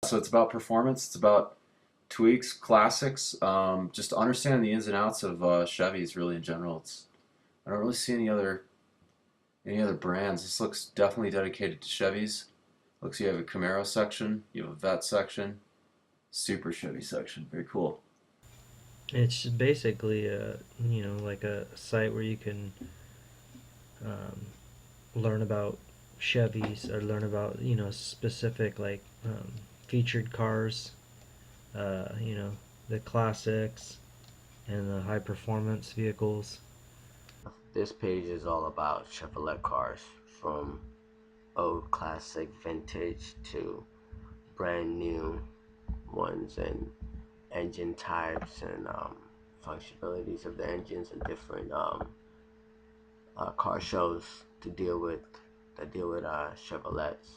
So it's about performance. It's about tweaks, classics. Just understanding the ins and outs of Chevys really in general. I don't really see any other brands. This looks definitely dedicated to Chevys. Looks you have a Camaro section, you have a Vet section, Super Chevy section. Very cool. It's basically like a site where you can um, learn about Chevys or learn about specific like featured cars, the classics and the high performance vehicles. This page is all about Chevrolet cars, from old classic vintage to brand new ones, and engine types and functionalities of the engines, and different car shows to deal with Chevrolets.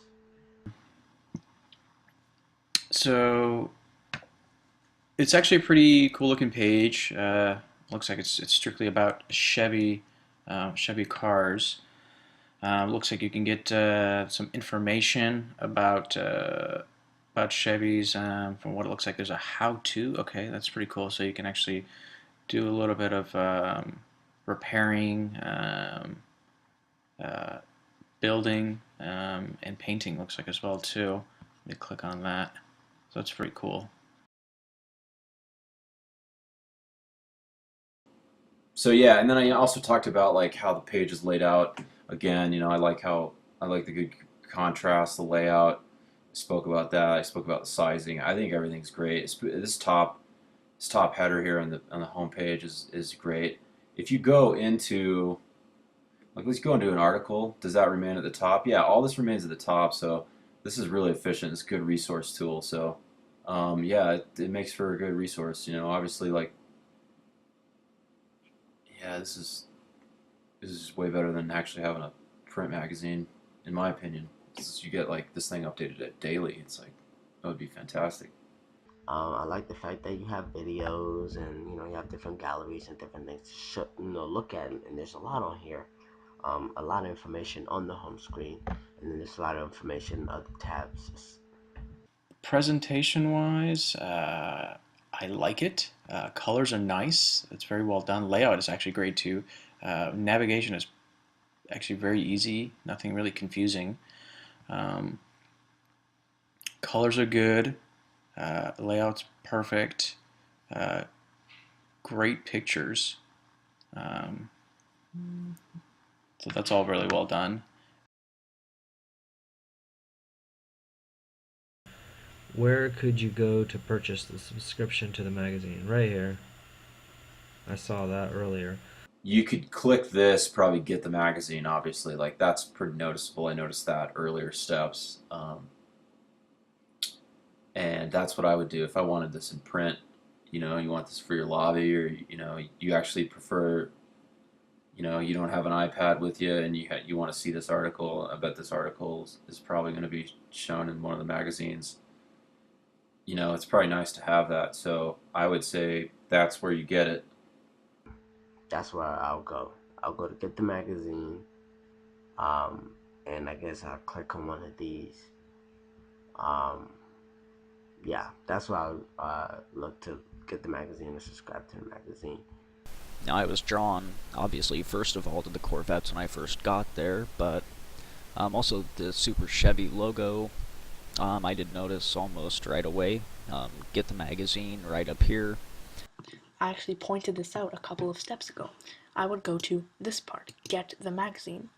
So it's actually a pretty cool looking page. Looks like it's strictly about Chevy cars. Looks like you can get some information about Chevys. From what it looks like, there's a how-to. Okay, that's pretty cool. So you can actually do a little bit of repairing, uh, building, and painting. Looks like as well too. Let me click on that. So that's pretty cool. So yeah, and then I also talked about like how the page is laid out. Again, I like the good contrast, the layout. I spoke about that. I spoke about the sizing. I think everything's great. This top header here on the home page is great. If you go into like let's go into an article, does that remain at the top? Yeah, all this remains at the top. So this is really efficient. It's a good resource tool. So yeah, it makes for a good resource. Obviously like yeah, this is way better than actually having a print magazine, in my opinion. Since you get like this thing updated daily, it's like that would be fantastic. I like the fact that you have videos, and you have different galleries and different things to look at, and there's a lot on here. A lot of information on the home screen, and then there's a lot of information in other tabs. Presentation wise, I like it. Colors are nice. It's very well done. Layout is actually great too. Navigation is actually very easy. Nothing really confusing. Um, Colors are good. Layout's perfect. Uh, Great pictures. Um, so that's all really well done. Where could you go to purchase the subscription to the magazine? Right here. I saw that earlier. You could click this, probably get the magazine. Obviously, like that's pretty noticeable. I noticed that earlier steps, and that's what I would do if I wanted this in print. You want this for your lobby, or you actually prefer you don't have an iPad with you and you want to see this article. I bet this article is probably going to be shown in one of the magazines. It's probably nice to have that. So I would say that's where you get it. That's where I'll go. I'll go to get the magazine, um, and I guess I'll click on one of these. Um, yeah, that's why I'll look to get the magazine and subscribe to the magazine. Now, I was drawn, obviously, first of all to the Corvettes when I first got there, but also the Super Chevy logo. I did notice almost right away. Get the magazine right up here. I actually pointed this out a couple of steps ago. I would go to this part, get the magazine,